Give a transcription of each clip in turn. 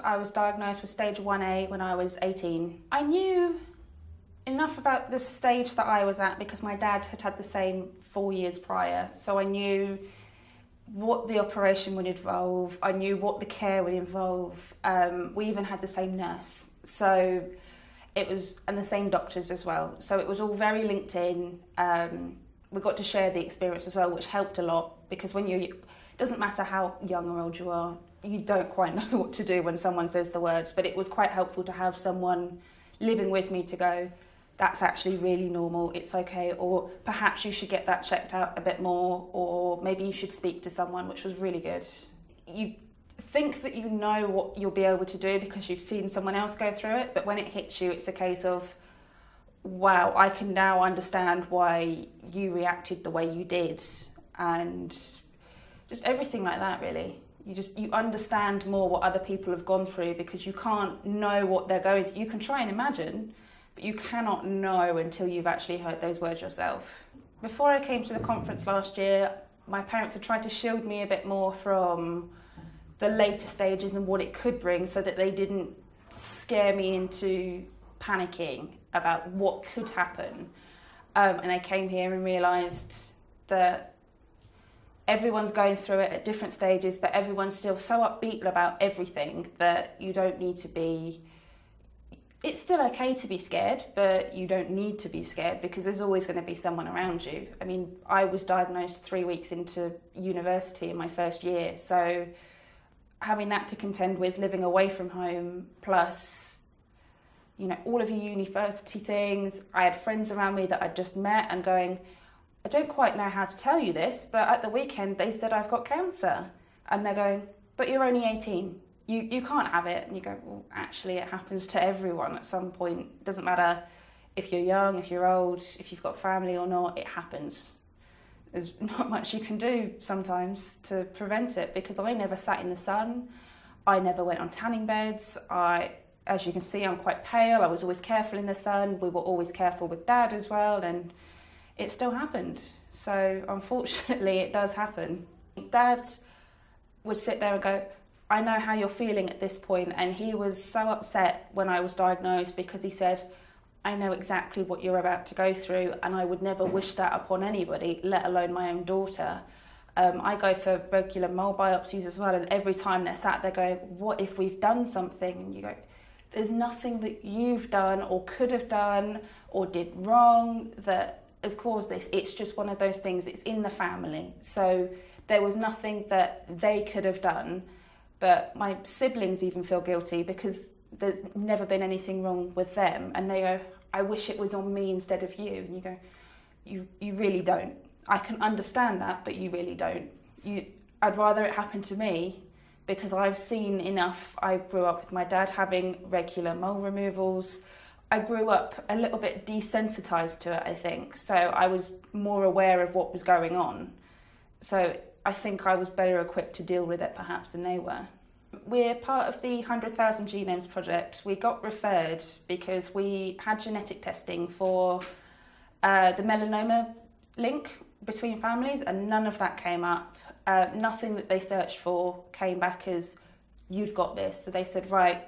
I was diagnosed with stage 1A when I was 18. I knew enough about the stage that I was at because my dad had had the same 4 years prior, so I knew what the operation would involve, I knew what the care would involve. We even had the same nurse, so it was, and the same doctors as well, so it was all very linked in. We got to share the experience as well, which helped a lot, because when it doesn't matter how young or old you are, you don't quite know what to do when someone says the words, but it was quite helpful to have someone living with me to go, that's actually really normal, it's okay, or perhaps you should get that checked out a bit more, or maybe you should speak to someone, which was really good. You think that you know what you'll be able to do because you've seen someone else go through it, but when it hits you, it's a case of, wow, I can now understand why you reacted the way you did, and just everything like that, really. You understand more what other people have gone through because you can't know what they're going through. You can try and imagine, but you cannot know until you've actually heard those words yourself. Before I came to the conference last year, my parents had tried to shield me a bit more from the later stages and what it could bring, so that they didn't scare me into panicking about what could happen. And I came here and realised that everyone's going through it at different stages, but everyone's still so upbeat about everything that you don't need to be. It's still okay to be scared, but you don't need to be scared because there's always going to be someone around you. I mean, I was diagnosed 3 weeks into university in my first year, so having that to contend with, living away from home, plus, you know, all of your university things. I had friends around me that I'd just met and going, I don't quite know how to tell you this, but at the weekend they said I've got cancer. And they're going, but you're only 18. You can't have it. And you go, well, actually it happens to everyone at some point. It doesn't matter if you're young, if you're old, if you've got family or not, it happens. There's not much you can do sometimes to prevent it, because I never sat in the sun. I never went on tanning beds. As you can see, I'm quite pale. I was always careful in the sun. We were always careful with Dad as well, and it still happened. So unfortunately, it does happen. Dad would sit there and go, I know how you're feeling at this point, and he was so upset when I was diagnosed because he said, I know exactly what you're about to go through, and I would never wish that upon anybody, let alone my own daughter. I go for regular mole biopsies as well, and every time they're sat there going, what if we've done something? And you go, there's nothing that you've done or could have done or did wrong that has caused this. It's just one of those things, it's in the family. So there was nothing that they could have done, but my siblings even feel guilty because there's never been anything wrong with them, and they go, I wish it was on me instead of you. And you go, you really don't. I can understand that, but you really don't. I'd rather it happen to me, because I've seen enough. I grew up with my dad having regular mole removals. I grew up a little bit desensitized to it, I think. So I was more aware of what was going on. So I think I was better equipped to deal with it perhaps than they were. We're part of the 100,000 Genomes project. We got referred because we had genetic testing for the melanoma link between families, and none of that came up. Nothing that they searched for came back as, you've got this. So they said, right,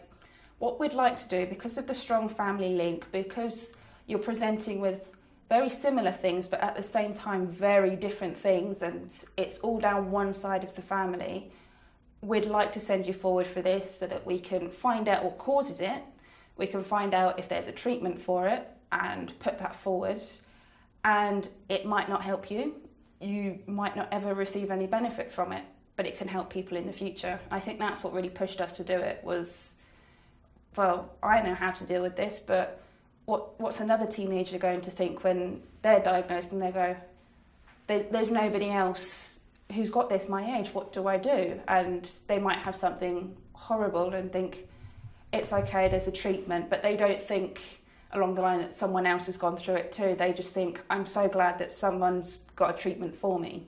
what we'd like to do, because of the strong family link, because you're presenting with very similar things, but at the same time, very different things, and it's all down one side of the family, we'd like to send you forward for this so that we can find out what causes it, we can find out if there's a treatment for it and put that forward, and it might not help you, you might not ever receive any benefit from it, but it can help people in the future. I think that's what really pushed us to do it was, well, I know how to deal with this, but what's another teenager going to think when they're diagnosed and they go, there's nobody else who's got this my age, what do I do? And they might have something horrible and think, it's okay, there's a treatment, but they don't think along the line that someone else has gone through it too. They just think, I'm so glad that someone's got a treatment for me.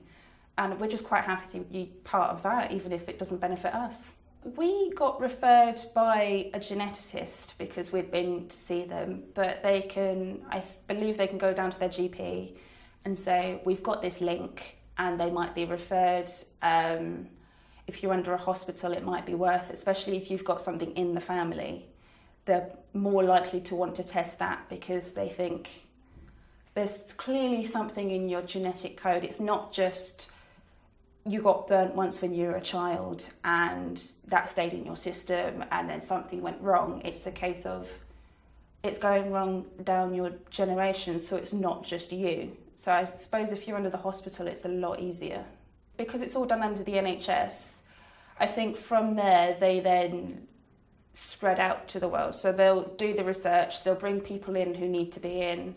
And we're just quite happy to be part of that, even if it doesn't benefit us. We got referred by a geneticist because we'd been to see them, but they can, I believe they can go down to their GP and say, we've got this link, and they might be referred. If if you're under a hospital, it might be worth, especially if you've got something in the family, they're more likely to want to test that because they think there's clearly something in your genetic code. It's not just you got burnt once when you were a child and that stayed in your system and then something went wrong. It's a case of it's going wrong down your generation, so it's not just you. So I suppose if you're under the hospital, it's a lot easier. Because it's all done under the NHS, I think from there they then spread out to the world. So they'll do the research, they'll bring people in who need to be in,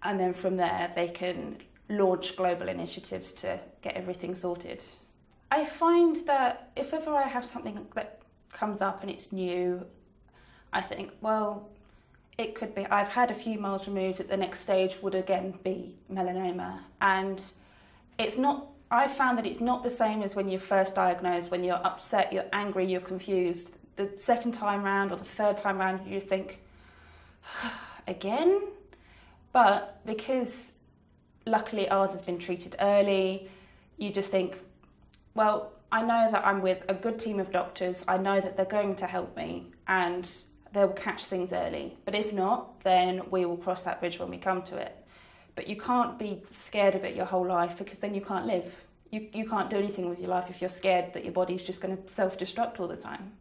and then from there they can launch global initiatives to get everything sorted. I find that if ever I have something that comes up and it's new, I think, well, it could be, I've had a few moles removed, at the next stage would again be melanoma. And it's not, I found that it's not the same as when you're first diagnosed, when you're upset, you're angry, you're confused. The second time round or the third time round, you just think, again? But because luckily ours has been treated early, you just think, well, I know that I'm with a good team of doctors, I know that they're going to help me and they'll catch things early. But if not, then we will cross that bridge when we come to it. But you can't be scared of it your whole life, because then you can't live. You can't do anything with your life if you're scared that your body's just going to self-destruct all the time.